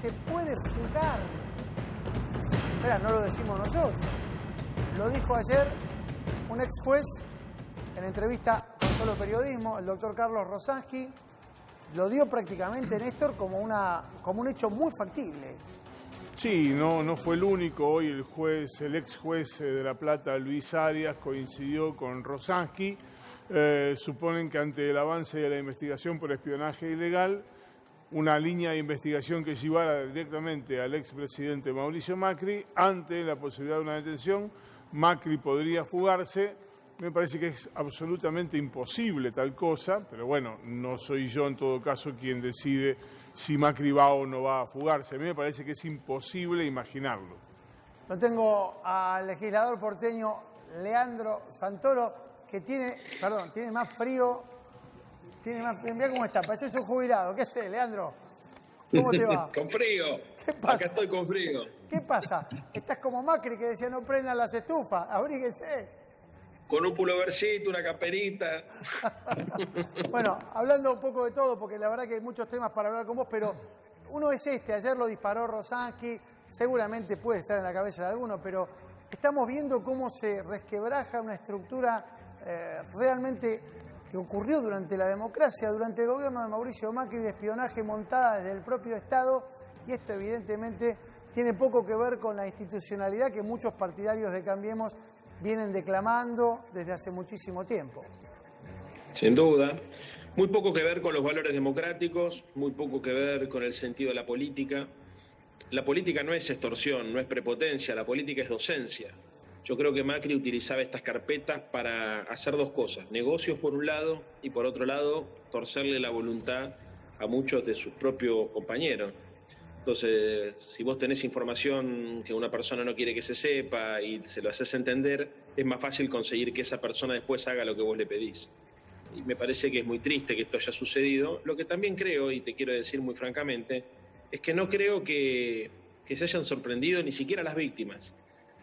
se puede fugar. Espera, no lo decimos nosotros. Lo dijo ayer un ex juez en entrevista con Solo Periodismo, el doctor Carlos Rosansky. Lo dio prácticamente, Néstor, como un hecho muy factible. Sí, no fue el único. Hoy el ex juez de La Plata, Luis Arias, coincidió con Rosansky. Suponen que ante el avance de la investigación por espionaje ilegal, una línea de investigación que llevara directamente al expresidente Mauricio Macri, ante la posibilidad de una detención, Macri podría fugarse. Me parece que es absolutamente imposible tal cosa, pero bueno, no soy yo en todo caso quien decide si Macri va o no va a fugarse. A mí me parece que es imposible imaginarlo. Lo tengo al legislador porteño Leandro Santoro, que tiene más frío, mirá cómo está, parece un jubilado. ¿Qué haces, Leandro? ¿Cómo te va? Con frío. ¿Qué pasa? Acá estoy con frío. ¿Qué pasa? Estás como Macri, que decía no prendan las estufas, abríguense. Con un pulovercito, una camperita. Bueno, hablando un poco de todo, porque la verdad que hay muchos temas para hablar con vos, pero uno es ayer lo disparó Rosansky, seguramente puede estar en la cabeza de alguno, pero estamos viendo cómo se resquebraja una estructura realmente que ocurrió durante la democracia, durante el gobierno de Mauricio Macri, de espionaje montada desde el propio Estado, y esto evidentemente tiene poco que ver con la institucionalidad que muchos partidarios de Cambiemos vienen declamando desde hace muchísimo tiempo. Sin duda. Muy poco que ver con los valores democráticos, muy poco que ver con el sentido de la política. La política no es extorsión, no es prepotencia, la política es docencia. Yo creo que Macri utilizaba estas carpetas para hacer dos cosas: negocios por un lado y por otro lado torcerle la voluntad a muchos de sus propios compañeros. Entonces, si vos tenés información que una persona no quiere que se sepa y se lo haces entender, es más fácil conseguir que esa persona después haga lo que vos le pedís. Y me parece que es muy triste que esto haya sucedido. Lo que también creo, y te quiero decir muy francamente, es que no creo que se hayan sorprendido ni siquiera las víctimas.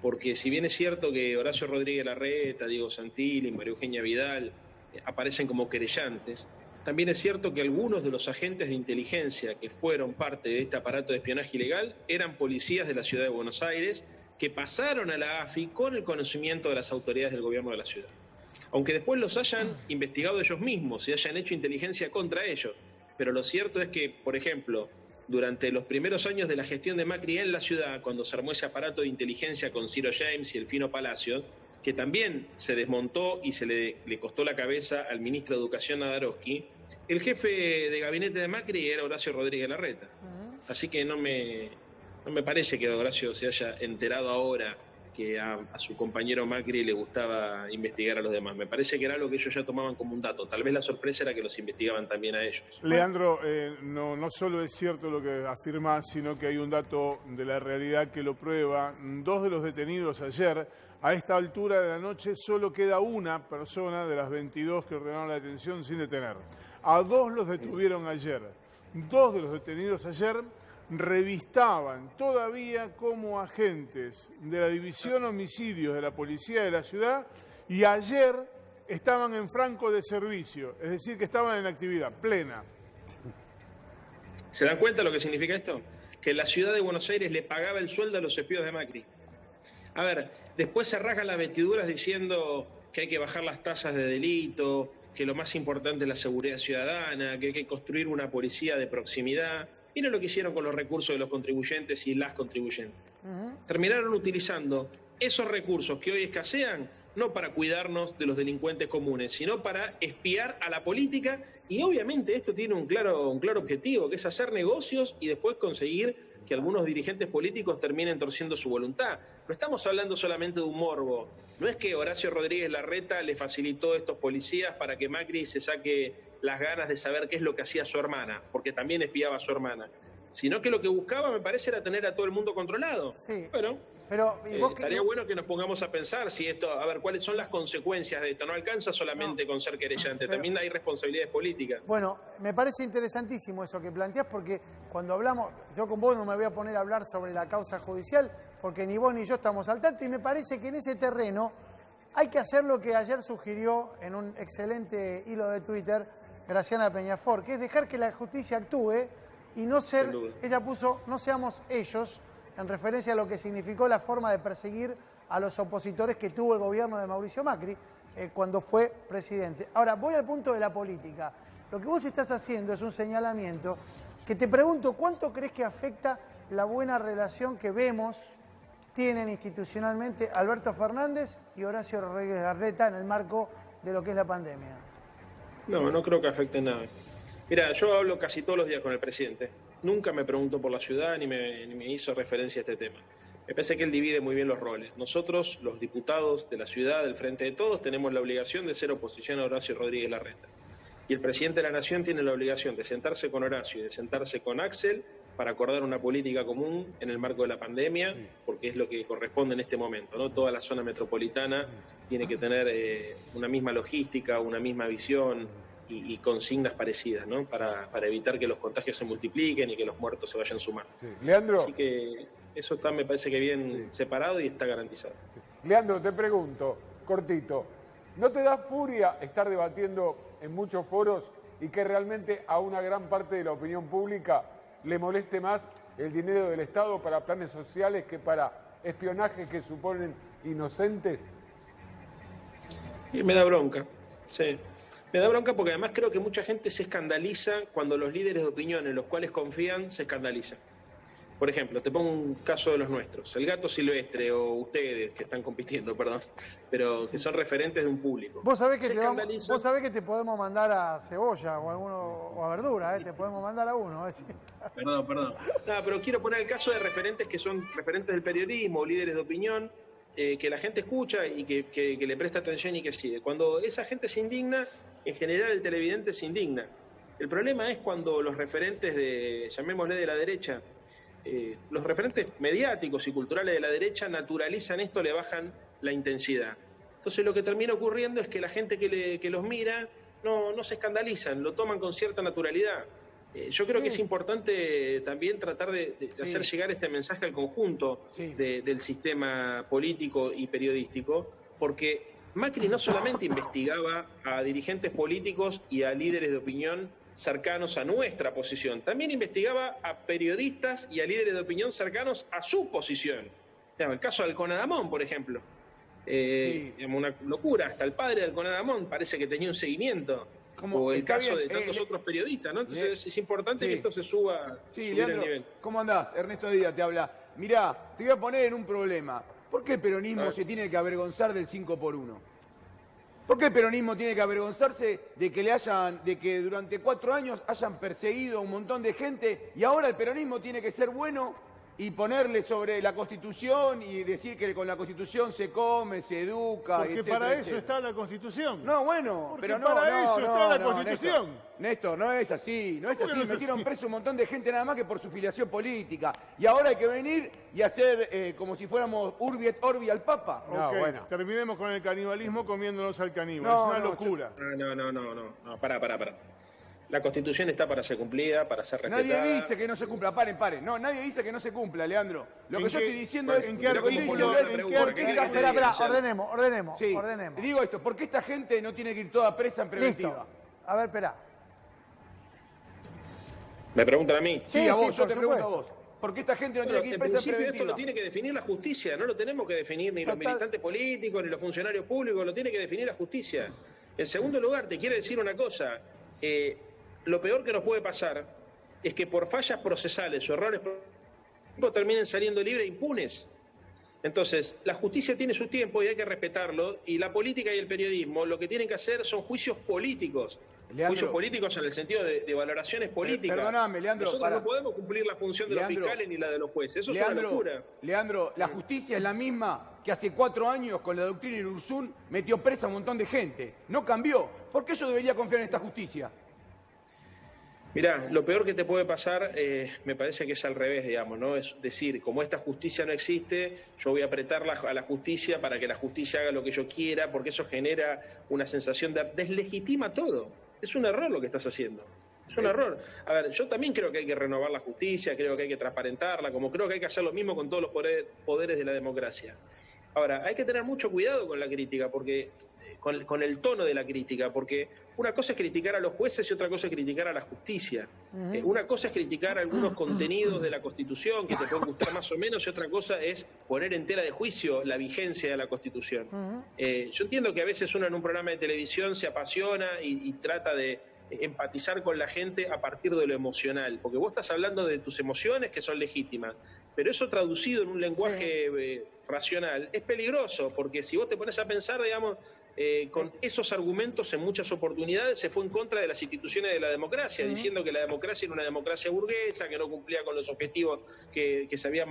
Porque si bien es cierto que Horacio Rodríguez Larreta, Diego Santilli, María Eugenia Vidal aparecen como querellantes, también es cierto que algunos de los agentes de inteligencia que fueron parte de este aparato de espionaje ilegal eran policías de la ciudad de Buenos Aires que pasaron a la AFI con el conocimiento de las autoridades del gobierno de la ciudad. Aunque después los hayan investigado ellos mismos y hayan hecho inteligencia contra ellos. Pero lo cierto es que, por ejemplo, durante los primeros años de la gestión de Macri en la ciudad, cuando se armó ese aparato de inteligencia con Ciro James y el Fino Palacio, que también se desmontó y se le costó la cabeza al ministro de Educación Nadarowski, el jefe de gabinete de Macri era Horacio Rodríguez Larreta. Así que no me parece que Horacio se haya enterado ahora que a su compañero Macri le gustaba investigar a los demás. Me parece que era algo que ellos ya tomaban como un dato. Tal vez la sorpresa era que los investigaban también a ellos. Leandro, no solo es cierto lo que afirmás, sino que hay un dato de la realidad que lo prueba. 2 de los detenidos ayer, a esta altura de la noche, solo queda una persona de las 22 que ordenaron la detención sin detener. A 2 los detuvieron ayer. 2 de los detenidos ayer revistaban todavía como agentes de la División Homicidios de la Policía de la Ciudad y ayer estaban en franco de servicio, es decir, que estaban en actividad plena. ¿Se dan cuenta lo que significa esto? Que la ciudad de Buenos Aires le pagaba el sueldo a los espías de Macri. A ver, después se rasgan las vestiduras diciendo que hay que bajar las tasas de delito, que lo más importante es la seguridad ciudadana, que hay que construir una policía de proximidad. Miren lo que hicieron con los recursos de los contribuyentes y las contribuyentes. Terminaron utilizando esos recursos que hoy escasean, no para cuidarnos de los delincuentes comunes, sino para espiar a la política. Y obviamente esto tiene un claro objetivo, que es hacer negocios y después conseguir que algunos dirigentes políticos terminen torciendo su voluntad. No estamos hablando solamente de un morbo. No es que Horacio Rodríguez Larreta le facilitó a estos policías para que Macri se saque las ganas de saber qué es lo que hacía su hermana, porque también espiaba a su hermana, sino que lo que buscaba, me parece, era tener a todo el mundo controlado. Sí. Bueno, pero estaría bueno que nos pongamos a pensar si esto, a ver, cuáles son las consecuencias de esto. No alcanza solamente con ser querellante, también hay responsabilidades políticas. Bueno, me parece interesantísimo eso que planteás, porque cuando hablamos, yo con vos no me voy a poner a hablar sobre la causa judicial, porque ni vos ni yo estamos al tanto, y me parece que en ese terreno hay que hacer lo que ayer sugirió en un excelente hilo de Twitter Graciana Peñafort, que es dejar que la justicia actúe y no ser, Sin duda. ella puso, no seamos ellos, en referencia a lo que significó la forma de perseguir a los opositores que tuvo el gobierno de Mauricio Macri cuando fue presidente. Ahora, voy al punto de la política. Lo que vos estás haciendo es un señalamiento que te pregunto, ¿cuánto crees que afecta la buena relación que vemos tienen institucionalmente Alberto Fernández y Horacio Rodríguez Larreta en el marco de lo que es la pandemia? No, no creo que afecte nada. Mira, yo hablo casi todos los días con el presidente. Nunca me preguntó por la ciudad ni me hizo referencia a este tema. Me parece que él divide muy bien los roles. Nosotros, los diputados de la ciudad, del Frente de Todos, tenemos la obligación de ser oposición a Horacio Rodríguez Larreta. Y el presidente de la Nación tiene la obligación de sentarse con Horacio y de sentarse con Axel para acordar una política común en el marco de la pandemia, porque es lo que corresponde en este momento, ¿no? Toda la zona metropolitana tiene que tener una misma logística, una misma visión y consignas parecidas, ¿no? Para evitar que los contagios se multipliquen y que los muertos se vayan sumando. Sí. Leandro. Así que eso está, me parece que bien separado y está garantizado. Leandro, te pregunto, cortito, ¿no te da furia estar debatiendo en muchos foros y que realmente a una gran parte de la opinión pública le moleste más el dinero del Estado para planes sociales que para espionajes que suponen inocentes? Y me da bronca, sí. Me da bronca porque además creo que mucha gente se escandaliza cuando los líderes de opinión en los cuales confían se escandalizan. Por ejemplo, te pongo un caso de los nuestros, el Gato Silvestre o ustedes que están compitiendo, perdón, pero que son referentes de un público. Vos sabés que te podemos mandar a Cebolla o a Verdura, te podemos mandar a uno. Perdón. No, pero quiero poner el caso de referentes que son referentes del periodismo o líderes de opinión, que la gente escucha y que le presta atención y que sigue. Cuando esa gente se indigna, en general el televidente se indigna. El problema es cuando los referentes de, llamémosle de la derecha, los referentes mediáticos y culturales de la derecha naturalizan esto, le bajan la intensidad. Entonces lo que termina ocurriendo es que la gente que los mira no se escandalizan, lo toman con cierta naturalidad. Yo creo que es importante también tratar de hacer llegar este mensaje al conjunto del sistema político y periodístico, porque Macri no solamente investigaba a dirigentes políticos y a líderes de opinión cercanos a nuestra posición, también investigaba a periodistas y a líderes de opinión cercanos a su posición. El caso de Alcón Adamón, por ejemplo. Una locura, hasta el padre de Alcón Adamón parece que tenía un seguimiento. O el caso de tantos otros periodistas, ¿no? Entonces es importante que esto se suba subir Leandro, el nivel. ¿cómo andás? Ernesto Díaz te habla. Mirá, te voy a poner en un problema. ¿Por qué el peronismo se tiene que avergonzar del 5x1? ¿Por qué el peronismo tiene que avergonzarse de que durante 4 años hayan perseguido a un montón de gente y ahora el peronismo tiene que ser bueno y ponerle sobre la Constitución y decir que con la Constitución se come, se educa, Porque etcétera, para eso etcétera? está la Constitución. No, bueno, Porque pero no, para eso está la no, Constitución. Néstor, no es así, no es ¿Cómo que así. no es Metieron así? preso un montón de gente nada más que por su filiación política. Y ahora hay que venir y hacer como si fuéramos Urbi et Orbi al Papa. No, Ok, bueno. terminemos con el canibalismo comiéndonos al caníbal. No, es una no, locura. No, pará. La Constitución está para ser cumplida, para ser respetada. Nadie dice que no se cumpla, paren. No, nadie dice que no se cumpla, Leandro. Lo que yo estoy diciendo es... ¿En qué lo que estoy artículo? diciendo es- ¿En qué ¿por qué artículo? esta- Espera, Espera, ordenemos. Sí, digo esto, ¿por qué esta gente no tiene que ir toda presa en preventiva? Listo. A ver, espera. ¿Me preguntan a mí? Sí, a vos, yo por te pregunto a supuesto. vos. ¿Por qué esta gente no Bueno, tiene que ir en presa en principio esto preventiva? lo tiene que definir la justicia, no lo tenemos que definir ni los Total. militantes políticos, ni los funcionarios públicos, lo tiene que definir la justicia. En segundo lugar, te quiero decir una cosa, lo peor que nos puede pasar es que por fallas procesales o errores terminen saliendo libres e impunes. Entonces, la justicia tiene su tiempo y hay que respetarlo, y la política y el periodismo lo que tienen que hacer son juicios políticos. Leandro. Juicios políticos en el sentido de valoraciones políticas. Perdóname, Leandro, Nosotros pará. no podemos cumplir la función de los Leandro. fiscales ni la de los jueces. Eso es una locura. Leandro, la justicia es la misma que hace 4 años con la doctrina Irurzún metió presa a un montón de gente. No cambió. ¿Por qué yo debería confiar en esta justicia? Mirá, lo peor que te puede pasar me parece que es al revés, digamos, ¿no? Es decir, como esta justicia no existe, yo voy a apretar a la justicia para que la justicia haga lo que yo quiera, porque eso genera una sensación de... deslegitima todo. Es un error lo que estás haciendo. Es un error. A ver, yo también creo que hay que renovar la justicia, creo que hay que transparentarla, como creo que hay que hacer lo mismo con todos los poderes de la democracia. Ahora, hay que tener mucho cuidado con la crítica, porque con el tono de la crítica, porque una cosa es criticar a los jueces y otra cosa es criticar a la justicia. Una cosa es criticar algunos contenidos de la Constitución que te pueden gustar más o menos, y otra cosa es poner en tela de juicio la vigencia de la Constitución. Yo entiendo que a veces uno en un programa de televisión se apasiona y trata de empatizar con la gente a partir de lo emocional, porque vos estás hablando de tus emociones que son legítimas, pero eso traducido en un lenguaje racional es peligroso, porque si vos te pones a pensar, digamos, con esos argumentos en muchas oportunidades se fue en contra de las instituciones de la democracia, diciendo que la democracia era una democracia burguesa, que no cumplía con los objetivos que se habían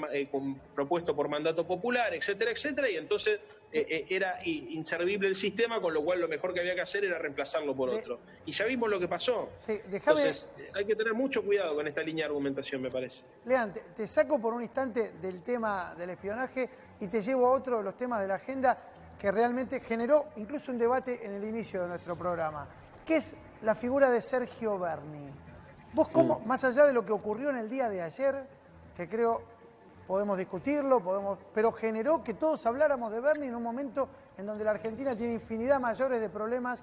propuesto por mandato popular, etcétera, etcétera, y entonces era inservible el sistema, con lo cual lo mejor que había que hacer era reemplazarlo por otro. Y ya vimos lo que pasó. Entonces hay que tener mucho cuidado con esta línea de argumentación, me parece. Lean, te saco por un instante del tema del espionaje y te llevo a otro de los temas de la agenda que realmente generó incluso un debate en el inicio de nuestro programa, que es la figura de Sergio Berni. Vos cómo, más allá de lo que ocurrió en el día de ayer, que creo podemos discutirlo, pero generó que todos habláramos de Berni en un momento en donde la Argentina tiene infinidad mayores de problemas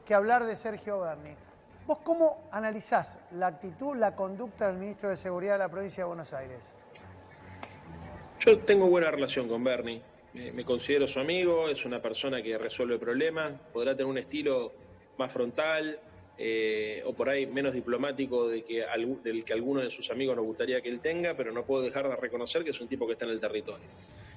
que hablar de Sergio Berni. ¿Vos cómo analizás la actitud, la conducta del ministro de Seguridad de la provincia de Buenos Aires? Yo tengo buena relación con Berni. Me considero su amigo, es una persona que resuelve problemas, podrá tener un estilo más frontal o por ahí menos diplomático del que alguno de sus amigos nos gustaría que él tenga, pero no puedo dejar de reconocer que es un tipo que está en el territorio.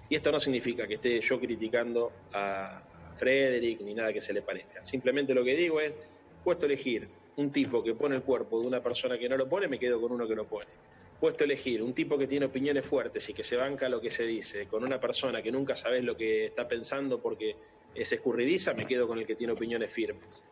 Y esto no significa que esté yo criticando a Frederick ni nada que se le parezca. Simplemente lo que digo es, puesto a elegir un tipo que pone el cuerpo de una persona que no lo pone, me quedo con uno que lo pone. Puesto a elegir un tipo que tiene opiniones fuertes y que se banca lo que se dice, con una persona que nunca sabes lo que está pensando porque es escurridiza, me quedo con el que tiene opiniones firmes.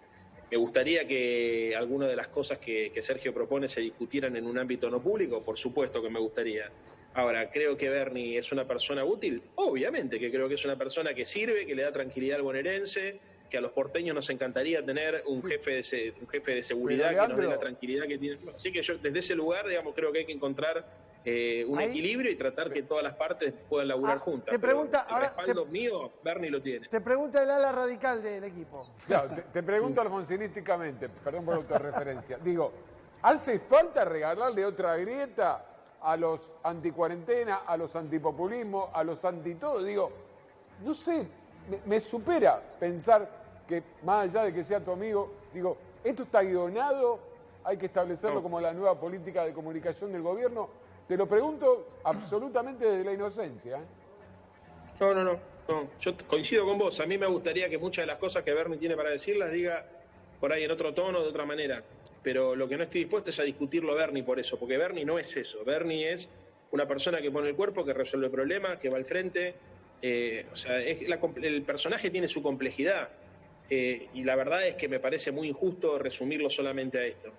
Me gustaría que algunas de las cosas que Sergio propone se discutieran en un ámbito no público, por supuesto que me gustaría. Ahora, ¿creo que Berni es una persona útil? Obviamente que creo que es una persona que sirve, que le da tranquilidad al bonaerense, que a los porteños nos encantaría tener un jefe de seguridad que nos dé la tranquilidad que tiene. Así que yo desde ese lugar, digamos, creo que hay que encontrar un equilibrio y tratar que todas las partes puedan laburar juntas. Te pregunta, el respaldo mío, Berni lo tiene. Te pregunta el ala radical del equipo. Claro, te pregunto alfonsinísticamente, perdón por la autorreferencia. Digo, ¿hace falta regalarle otra grieta a los anticuarentena, a los antipopulismo, a los antitodo? Digo, no sé, me supera pensar que más allá de que sea tu amigo, digo, esto está guionado, hay que establecerlo como la nueva política de comunicación del gobierno. Te lo pregunto absolutamente desde la inocencia. No, yo coincido con vos. A mí me gustaría que muchas de las cosas que Berni tiene para decir las diga por ahí en otro tono, de otra manera. Pero lo que no estoy dispuesto es a discutirlo a Berni por eso, porque Berni no es eso. Berni es una persona que pone el cuerpo, que resuelve problemas, que va al frente. El personaje tiene su complejidad y la verdad es que me parece muy injusto resumirlo solamente a esto.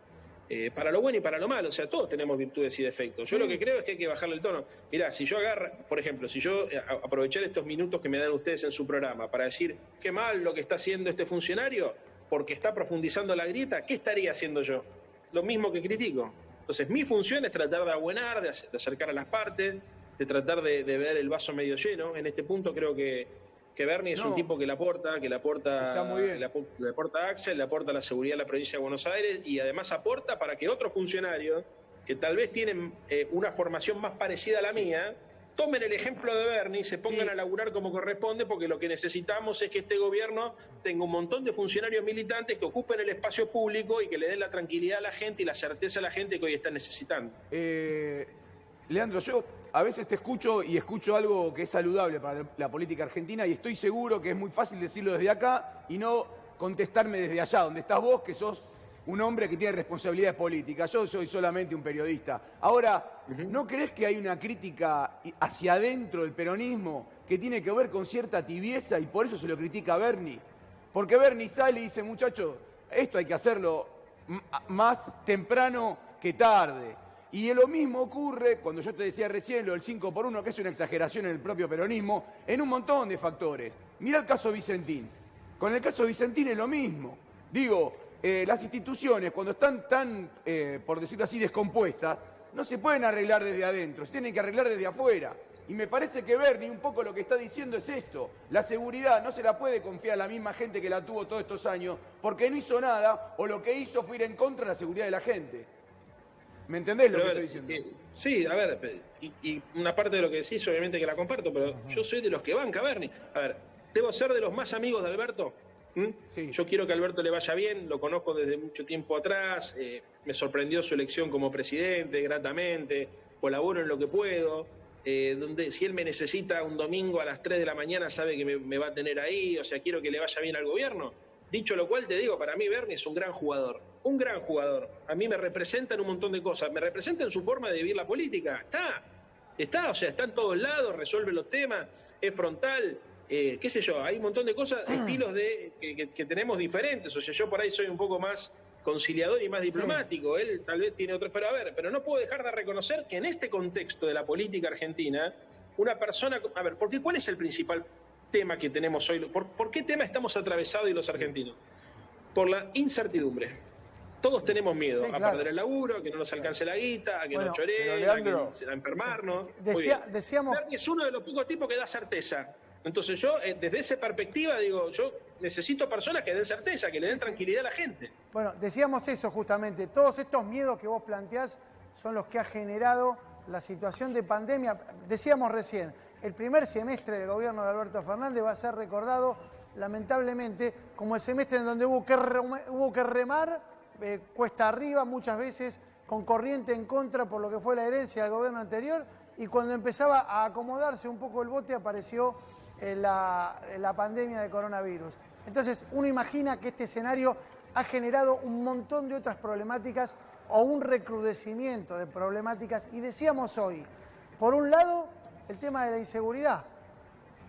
Para lo bueno y para lo malo, o sea, todos tenemos virtudes y defectos. Yo lo que creo es que hay que bajarle el tono. Mirá, si yo por ejemplo, si yo aprovechar estos minutos que me dan ustedes en su programa para decir qué mal lo que está haciendo este funcionario porque está profundizando la grieta, ¿qué estaría haciendo yo? Lo mismo que critico. Entonces, mi función es tratar de abuenar, de acercar a las partes, de tratar de ver el vaso medio lleno. En este punto creo que Berni es un tipo que le aporta a Axel, le aporta a la seguridad de la provincia de Buenos Aires y además aporta para que otros funcionarios que tal vez tienen una formación más parecida a la mía, tomen el ejemplo de Berni y se pongan a laburar como corresponde, porque lo que necesitamos es que este gobierno tenga un montón de funcionarios militantes que ocupen el espacio público y que le den la tranquilidad a la gente y la certeza a la gente que hoy está necesitando. Leandro, yo a veces te escucho y escucho algo que es saludable para la política argentina y estoy seguro que es muy fácil decirlo desde acá y no contestarme desde allá, donde estás vos, que sos un hombre que tiene responsabilidades políticas. Yo soy solamente un periodista. Ahora, ¿no crees que hay una crítica hacia adentro del peronismo que tiene que ver con cierta tibieza y por eso se lo critica a Berni? Porque Berni sale y dice, muchachos, esto hay que hacerlo más temprano que tarde. Y lo mismo ocurre, cuando yo te decía recién lo del 5x1, que es una exageración en el propio peronismo, en un montón de factores. Mira el caso Vicentín. Con el caso Vicentín es lo mismo. Digo, las instituciones, cuando están tan, por decirlo así, descompuestas, no se pueden arreglar desde adentro, se tienen que arreglar desde afuera. Y me parece que Bernie un poco lo que está diciendo es esto. La seguridad no se la puede confiar a la misma gente que la tuvo todos estos años porque no hizo nada o lo que hizo fue ir en contra de la seguridad de la gente. ¿Me entendés lo que estoy diciendo? Sí, a ver, y una parte de lo que decís obviamente que la comparto, pero yo soy de los que banca a Bernie. A ver, debo ser de los más amigos de Alberto. Sí. Yo quiero que a Alberto le vaya bien, lo conozco desde mucho tiempo atrás, me sorprendió su elección como presidente, gratamente, colaboro en lo que puedo. Donde si él me necesita un domingo a las 3 de la mañana sabe que me va a tener ahí, o sea, quiero que le vaya bien al gobierno. Dicho lo cual, te digo, para mí Bernie es un gran jugador. A mí me representa en un montón de cosas, me representa en su forma de vivir la política. Está, o sea, está en todos lados, resuelve los temas, es frontal, qué sé yo, hay un montón de cosas, estilos que tenemos diferentes, o sea, yo por ahí soy un poco más conciliador y más diplomático, él tal vez tiene otro, pero no puedo dejar de reconocer que en este contexto de la política argentina, una persona, a ver, porque ¿cuál es el principal tema que tenemos hoy? ¿Por qué tema estamos atravesados y los argentinos? Por la incertidumbre. Todos tenemos miedo a perder el laburo, a que no nos alcance la guita, a que nos choreen, a enfermarnos. Decíamos... Bernie es uno de los pocos tipos que da certeza. Entonces yo, desde esa perspectiva, digo, yo necesito personas que den certeza, que le den tranquilidad a la gente. Bueno, decíamos eso justamente. Todos estos miedos que vos planteás son los que ha generado la situación de pandemia. Decíamos recién, el primer semestre del gobierno de Alberto Fernández va a ser recordado, lamentablemente, como el semestre en donde hubo que remar cuesta arriba, muchas veces con corriente en contra por lo que fue la herencia del gobierno anterior, y cuando empezaba a acomodarse un poco el bote apareció la pandemia de coronavirus. Entonces uno imagina que este escenario ha generado un montón de otras problemáticas o un recrudecimiento de problemáticas, y decíamos hoy, por un lado el tema de la inseguridad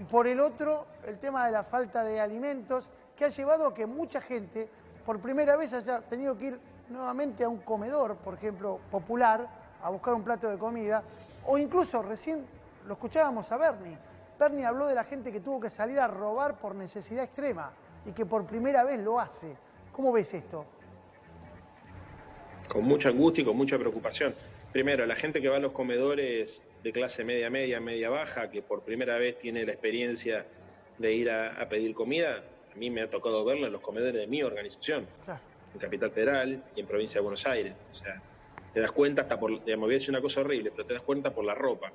y por el otro el tema de la falta de alimentos, que ha llevado a que mucha gente por primera vez haya tenido que ir nuevamente a un comedor, por ejemplo, popular, a buscar un plato de comida, o incluso recién lo escuchábamos a Bernie. Bernie habló de la gente que tuvo que salir a robar por necesidad extrema y que por primera vez lo hace. ¿Cómo ves esto? Con mucha angustia y con mucha preocupación. Primero, la gente que va a los comedores de clase media, media baja, que por primera vez tiene la experiencia de ir a pedir comida, a mí me ha tocado verlo en los comedores de mi organización, claro, en Capital Federal y en Provincia de Buenos Aires. O sea, te das cuenta hasta por, digamos, voy a decir una cosa horrible, pero te das cuenta por la ropa,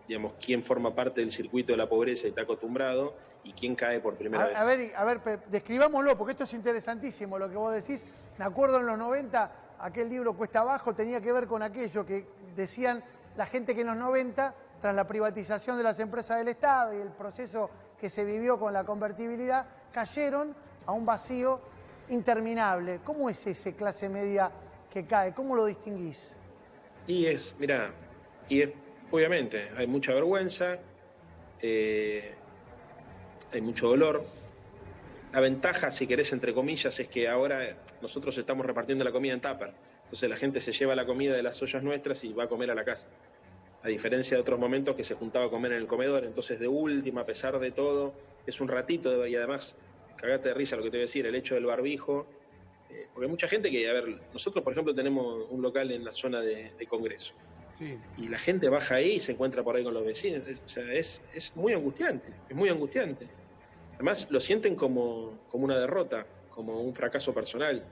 digamos, quién forma parte del circuito de la pobreza y está acostumbrado y quién cae por primera vez. A ver, describámoslo, porque esto es interesantísimo lo que vos decís. Me acuerdo en los 90, aquel libro Cuesta Abajo tenía que ver con aquello que decían la gente que en los 90, tras la privatización de las empresas del Estado y el proceso que se vivió con la convertibilidad, cayeron a un vacío interminable. ¿Cómo es ese clase media que cae? ¿Cómo lo distinguís? Obviamente, hay mucha vergüenza, hay mucho dolor. La ventaja, si querés, entre comillas, es que ahora nosotros estamos repartiendo la comida en tupper. Entonces la gente se lleva la comida de las ollas nuestras y va a comer a la casa. A diferencia de otros momentos que se juntaba a comer en el comedor. Entonces, de última, a pesar de todo, es un ratito, y además, cagate de risa lo que te voy a decir, el hecho del barbijo. Porque hay mucha gente que, a ver, nosotros, por ejemplo, tenemos un local en la zona de Congreso. Sí. Y la gente baja ahí y se encuentra por ahí con los vecinos. O sea, es muy angustiante, es muy angustiante. Además, lo sienten como una derrota, como un fracaso personal.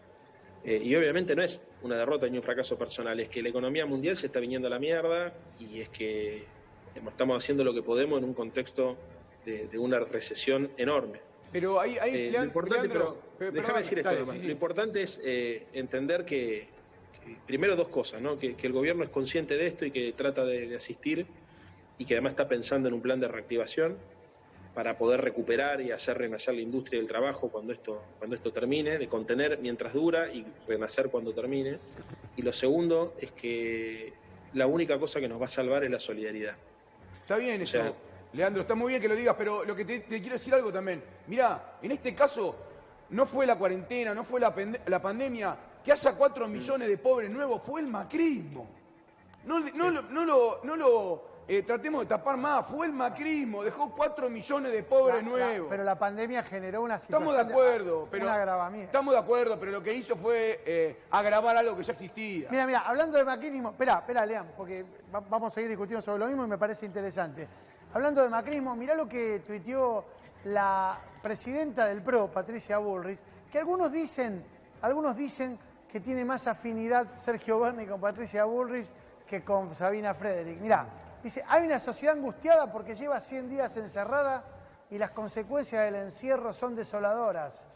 Y obviamente no es una derrota ni un fracaso personal, es que la economía mundial se está viniendo a la mierda y es que estamos haciendo lo que podemos en un contexto de una recesión enorme. Pero ahí lo importante, déjame decir esto, además. Sí. Lo importante es entender que primero dos cosas, ¿no? Que el gobierno es consciente de esto y que trata de asistir y que además está pensando en un plan de reactivación para poder recuperar y hacer renacer la industria del trabajo cuando esto termine, de contener mientras dura y renacer cuando termine. Y lo segundo es que la única cosa que nos va a salvar es la solidaridad. Está bien eso, Leandro, está muy bien que lo digas, pero lo que te quiero decir algo también. Mirá, en este caso no fue la cuarentena, no fue la pandemia, que haya 4 millones de pobres nuevos, fue el macrismo. No lo tratemos de tapar más. Fue el macrismo, dejó 4 millones de pobres nuevos. Pero la pandemia generó una situación Estamos de acuerdo, un agravamiento. Estamos de acuerdo, pero lo que hizo fue agravar algo que ya existía. Mira, hablando de macrismo, espera, Lean, porque vamos a seguir discutiendo sobre lo mismo y me parece interesante. Hablando de macrismo, mirá lo que tuiteó la presidenta del PRO, Patricia Bullrich, que algunos dicen que tiene más afinidad Sergio Berni con Patricia Bullrich que con Sabina Frederick. Mirá, dice, hay una sociedad angustiada porque lleva 100 días encerrada y las consecuencias del encierro son desoladoras.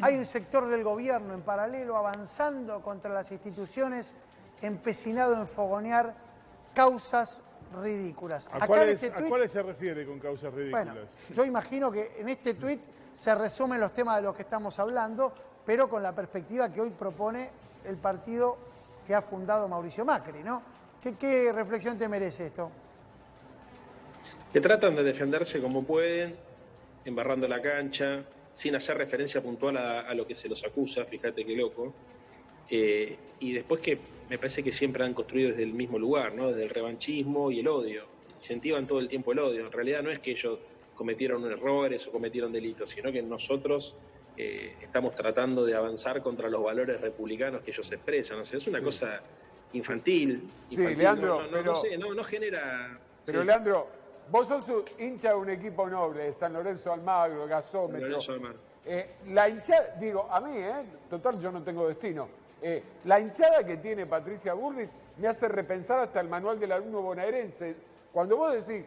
Hay un sector del gobierno en paralelo avanzando contra las instituciones, empecinado en fogonear causas ridículas. ¿A cuáles se refiere con causas ridículas? Bueno, yo imagino que en este tuit se resumen los temas de los que estamos hablando, pero con la perspectiva que hoy propone el partido que ha fundado Mauricio Macri, ¿no? ¿Qué reflexión te merece esto? Que tratan de defenderse como pueden, embarrando la cancha, sin hacer referencia puntual a lo que se los acusa, fíjate qué loco. Y después que me parece que siempre han construido desde el mismo lugar, ¿no? Desde el revanchismo y el odio. Incentivan todo el tiempo el odio. En realidad no es que ellos cometieron errores o cometieron delitos, sino que nosotros estamos tratando de avanzar contra los valores republicanos que ellos expresan. O sea, es una cosa infantil. Sí, Leandro, no genera... Pero sí. Leandro, vos sos hincha de un equipo noble, de San Lorenzo Almagro, Gasómetro. Lorenzo Almagro. La hinchada, digo, a mí, total yo no tengo destino. La hinchada que tiene Patricia Bullrich me hace repensar hasta el manual del alumno bonaerense. Cuando vos decís,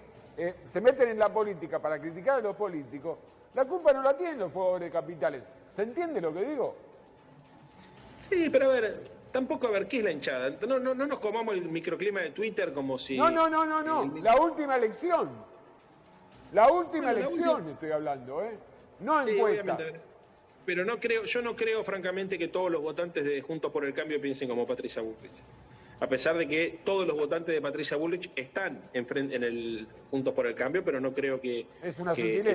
se meten en la política para criticar a los políticos, la culpa no la tienen los jugadores de capitales. ¿Se entiende lo que digo? Sí, pero a ver, tampoco, a ver, ¿qué es la hinchada? No nos comamos el microclima de Twitter como si... No. La última elección. La última elección estoy hablando, No encuesta. Sí, pero yo no creo francamente que todos los votantes de Juntos por el Cambio piensen como Patricia Bullrich. A pesar de que todos los votantes de Patricia Bullrich están en el Juntos por el Cambio, pero no creo que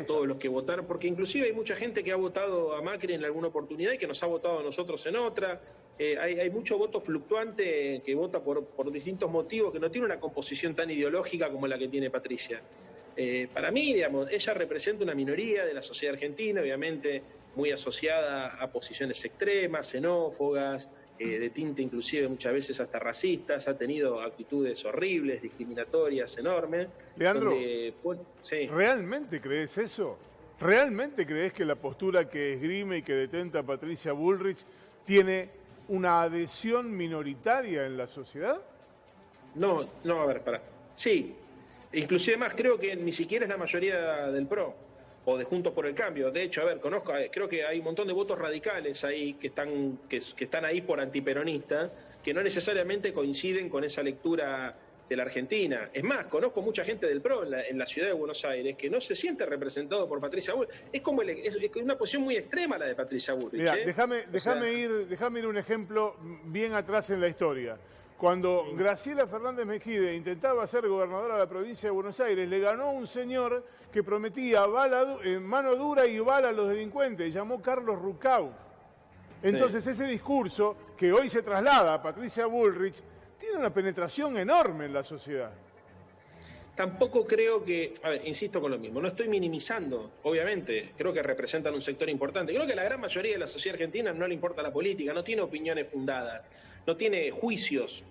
todos los que votaron, porque inclusive hay mucha gente que ha votado a Macri en alguna oportunidad y que nos ha votado a nosotros en otra. Hay mucho voto fluctuante que vota por distintos motivos, que no tiene una composición tan ideológica como la que tiene Patricia. Para mí, digamos, ella representa una minoría de la sociedad argentina, obviamente muy asociada a posiciones extremas, xenófogas, de tinte inclusive muchas veces hasta racistas, ha tenido actitudes horribles, discriminatorias, enormes. Leandro, sí. ¿Realmente crees eso? ¿Realmente crees que la postura que esgrime y que detenta Patricia Bullrich tiene una adhesión minoritaria en la sociedad? No, a ver, pará. Sí, inclusive más, creo que ni siquiera es la mayoría del PRO o de Juntos por el Cambio. De hecho, a ver, creo que hay un montón de votos radicales ahí que están ahí por antiperonistas, que no necesariamente coinciden con esa lectura de la Argentina. Es más, conozco mucha gente del PRO en la ciudad de Buenos Aires que no se siente representado por Patricia Bullrich. Es como es una posición muy extrema la de Patricia Bullrich. Mirá, déjame ir un ejemplo bien atrás en la historia. Cuando Graciela Fernández Mejide intentaba ser gobernadora de la provincia de Buenos Aires, le ganó un señor que prometía mano dura y bala a los delincuentes, llamó Carlos Rucauf. Entonces ese discurso, que hoy se traslada a Patricia Bullrich, tiene una penetración enorme en la sociedad. Tampoco creo que, a ver, insisto con lo mismo, no estoy minimizando, obviamente, creo que representan un sector importante. Creo que a la gran mayoría de la sociedad argentina no le importa la política, no tiene opiniones fundadas, no tiene juicios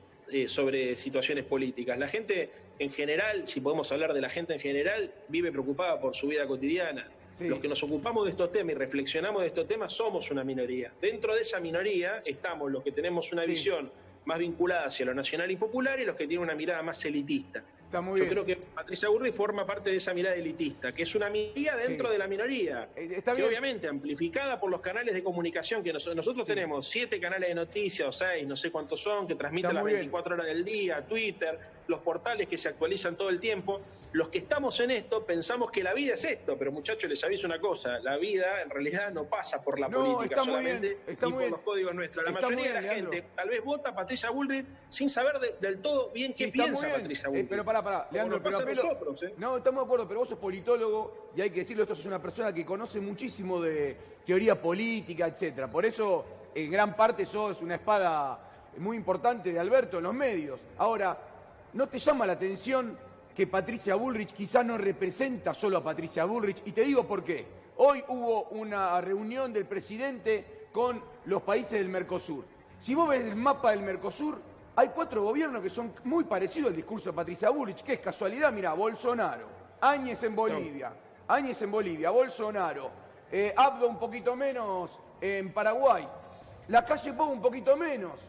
sobre situaciones políticas. La gente en general, si podemos hablar de la gente en general, vive preocupada por su vida cotidiana. Sí. Los que nos ocupamos de estos temas y reflexionamos de estos temas somos una minoría. Dentro de esa minoría estamos los que tenemos una visión más vinculada hacia lo nacional y popular y los que tienen una mirada más elitista. Yo creo que Patricia Bullrich forma parte de esa mirada elitista, que es una minoría dentro de la minoría, que obviamente amplificada por los canales de comunicación, que nosotros tenemos 7 canales de noticias o 6, no sé cuántos son, que transmiten las 24 horas del día, Twitter, los portales que se actualizan todo el tiempo. Los que estamos en esto pensamos que la vida es esto, pero muchachos, les aviso una cosa, la vida en realidad no pasa por la política solamente y por los códigos nuestros. La mayoría de la gente tal vez vota a Patricia Bullrich sin saber del todo bien qué piensa Patricia Bullrich. Pero pará, Leandro, no, estamos de acuerdo, pero vos sos politólogo y hay que decirlo, esto es una persona que conoce muchísimo de teoría política, etcétera. Por eso, en gran parte, sos una espada muy importante de Alberto en los medios. Ahora, ¿no te llama la atención que Patricia Bullrich quizás no representa solo a Patricia Bullrich, y te digo por qué. Hoy hubo una reunión del presidente con los países del Mercosur. Si vos ves el mapa del Mercosur, hay 4 gobiernos que son muy parecidos al discurso de Patricia Bullrich. ¿Qué es casualidad? Mirá, Bolsonaro, Áñez en Bolivia, Bolsonaro, Abdo un poquito menos en Paraguay, Lacalle Pou un poquito menos,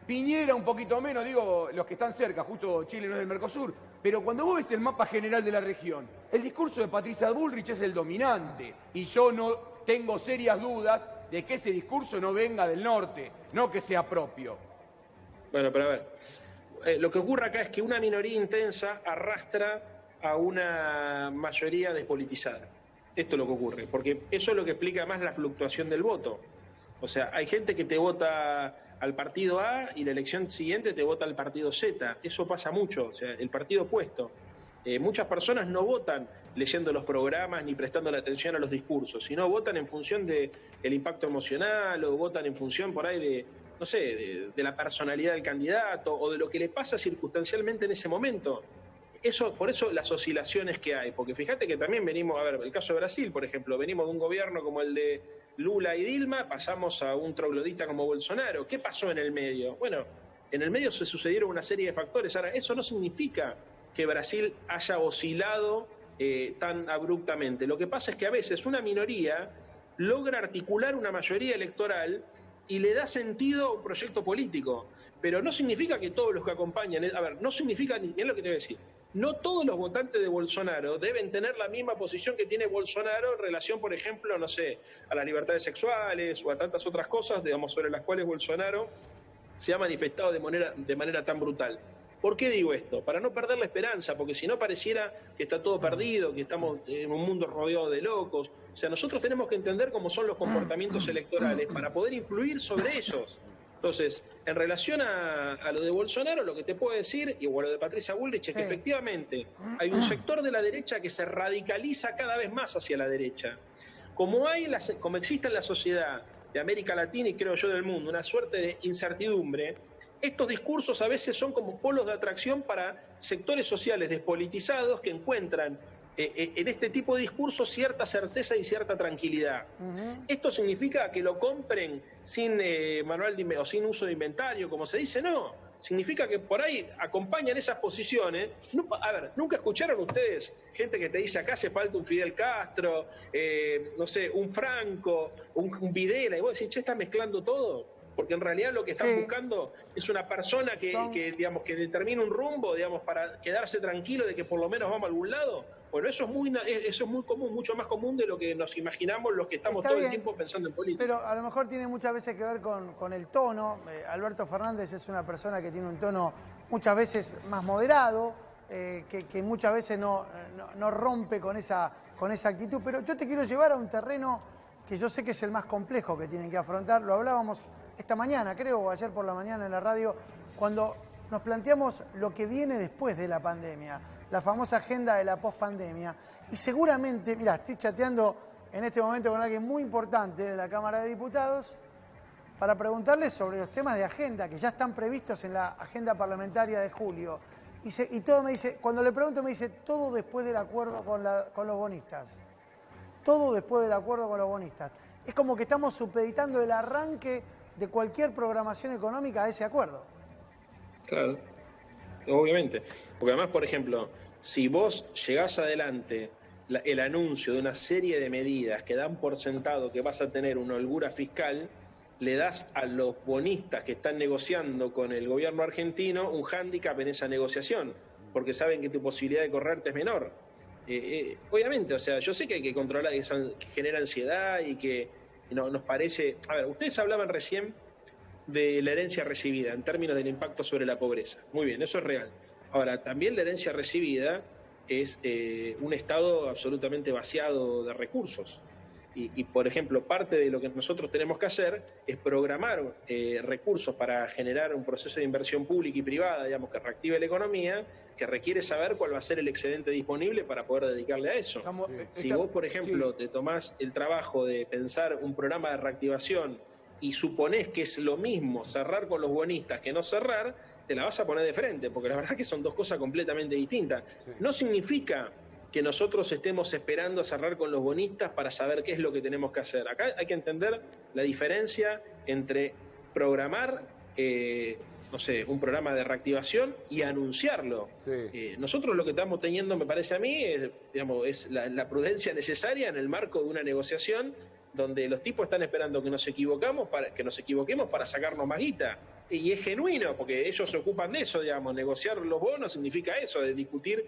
Piñera un poquito menos, digo, los que están cerca, justo Chile no es del Mercosur. Pero cuando vos ves el mapa general de la región, el discurso de Patricia Bullrich es el dominante. Y yo no tengo serias dudas de que ese discurso no venga del norte, no que sea propio. Bueno, pero a ver, lo que ocurre acá es que una minoría intensa arrastra a una mayoría despolitizada. Esto es lo que ocurre, porque eso es lo que explica más la fluctuación del voto. O sea, hay gente que te vota al partido A y la elección siguiente te vota al partido Z. Eso pasa mucho, o sea, el partido opuesto. Muchas personas no votan leyendo los programas ni prestando la atención a los discursos, sino votan en función del impacto emocional o votan en función por ahí de, no sé, de la personalidad del candidato o de lo que le pasa circunstancialmente en ese momento. Por eso las oscilaciones que hay, porque fíjate que también venimos, a ver, el caso de Brasil, por ejemplo, venimos de un gobierno como el de Lula y Dilma, pasamos a un troglodita como Bolsonaro. ¿Qué pasó en el medio? Bueno, en el medio se sucedieron una serie de factores. Ahora, eso no significa que Brasil haya oscilado tan abruptamente. Lo que pasa es que a veces una minoría logra articular una mayoría electoral y le da sentido a un proyecto político. Pero no significa que todos los que acompañan, a ver, no significa, bien lo que te voy a decir, no todos los votantes de Bolsonaro deben tener la misma posición que tiene Bolsonaro en relación, por ejemplo, no sé, a las libertades sexuales o a tantas otras cosas, digamos, sobre las cuales Bolsonaro se ha manifestado de manera tan brutal. ¿Por qué digo esto? Para no perder la esperanza, porque si no pareciera que está todo perdido, que estamos en un mundo rodeado de locos. O sea, nosotros tenemos que entender cómo son los comportamientos electorales para poder influir sobre ellos. Entonces, en relación a lo de Bolsonaro, lo que te puedo decir, y lo de Patricia Bullrich, es que efectivamente hay un sector de la derecha que se radicaliza cada vez más hacia la derecha. Como existe en la sociedad de América Latina y creo yo del mundo una suerte de incertidumbre, estos discursos a veces son como polos de atracción para sectores sociales despolitizados que encuentran en este tipo de discursos cierta certeza y cierta tranquilidad. ¿Esto significa que lo compren sin manual o sin uso de inventario, como se dice? No. Significa que por ahí acompañan esas posiciones. No, a ver, ¿nunca escucharon ustedes gente que te dice acá hace falta un Fidel Castro, no sé, un Franco, un Videla, y vos decís, che, ¿estás mezclando todo? Porque en realidad lo que están buscando es una persona que determine un rumbo, digamos, para quedarse tranquilo de que por lo menos vamos a algún lado. Bueno, eso es muy común, mucho más común de lo que nos imaginamos los que estamos todo el tiempo pensando en política. Pero a lo mejor tiene muchas veces que ver con el tono. Alberto Fernández es una persona que tiene un tono muchas veces más moderado, que muchas veces no rompe con esa actitud. Pero yo te quiero llevar a un terreno que yo sé que es el más complejo que tienen que afrontar. Lo hablábamos esta mañana, creo, o ayer por la mañana en la radio, cuando nos planteamos lo que viene después de la pandemia, la famosa agenda de la pospandemia. Y seguramente, mira, estoy chateando en este momento con alguien muy importante de la Cámara de Diputados para preguntarle sobre los temas de agenda que ya están previstos en la agenda parlamentaria de julio. Y todo me dice, cuando le pregunto me dice, todo después del acuerdo con los bonistas. Todo después del acuerdo con los bonistas. Es como que estamos supeditando el arranque de cualquier programación económica a ese acuerdo. Claro, obviamente. Porque además, por ejemplo, si vos llegás adelante el anuncio de una serie de medidas que dan por sentado que vas a tener una holgura fiscal, le das a los bonistas que están negociando con el gobierno argentino un hándicap en esa negociación, porque saben que tu posibilidad de correrte es menor. Obviamente, o sea, yo sé que hay que controlar, que genera ansiedad y que no, nos parece... A ver, ustedes hablaban recién de la herencia recibida en términos del impacto sobre la pobreza. Muy bien, eso es real. Ahora, también la herencia recibida es un Estado absolutamente vaciado de recursos. Y, por ejemplo, parte de lo que nosotros tenemos que hacer es programar recursos para generar un proceso de inversión pública y privada, digamos, que reactive la economía, que requiere saber cuál va a ser el excedente disponible para poder dedicarle a eso. Si vos, por ejemplo, te tomás el trabajo de pensar un programa de reactivación y suponés que es lo mismo cerrar con los bonistas que no cerrar, te la vas a poner de frente, porque la verdad que son dos cosas completamente distintas. No significa que nosotros estemos esperando a cerrar con los bonistas para saber qué es lo que tenemos que hacer. Acá hay que entender la diferencia entre programar, no sé, un programa de reactivación y anunciarlo. Sí. Nosotros lo que estamos teniendo, me parece a mí, es la prudencia necesaria en el marco de una negociación donde los tipos están esperando que nos equivoquemos para sacarnos más guita. Y es genuino, porque ellos se ocupan de eso, digamos. Negociar los bonos significa eso, de discutir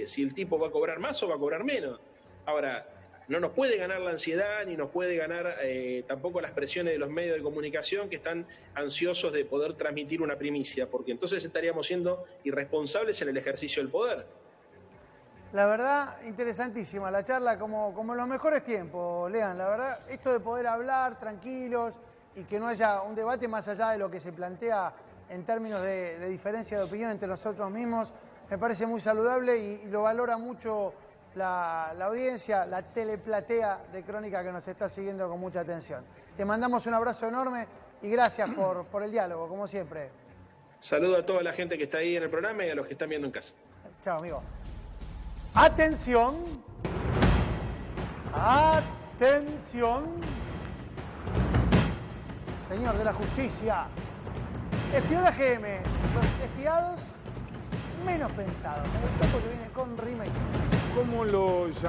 si el tipo va a cobrar más o va a cobrar menos. Ahora, no nos puede ganar la ansiedad, ni nos puede ganar tampoco las presiones de los medios de comunicación que están ansiosos de poder transmitir una primicia, porque entonces estaríamos siendo irresponsables en el ejercicio del poder. La verdad, interesantísima la charla, como en los mejores tiempos, Lean. La verdad, esto de poder hablar tranquilos y que no haya un debate más allá de lo que se plantea en términos de diferencia de opinión entre nosotros mismos, me parece muy saludable y lo valora mucho la audiencia, la teleplatea de Crónica que nos está siguiendo con mucha atención. Te mandamos un abrazo enorme y gracias por el diálogo, como siempre. Saludo a toda la gente que está ahí en el programa y a los que están viendo en casa. Chao, amigo. Atención. Atención. Señor de la Justicia. Espionaje M. Los espiados menos pensados. El topo que viene con rima y todo. ¿Cómo lo llamamos?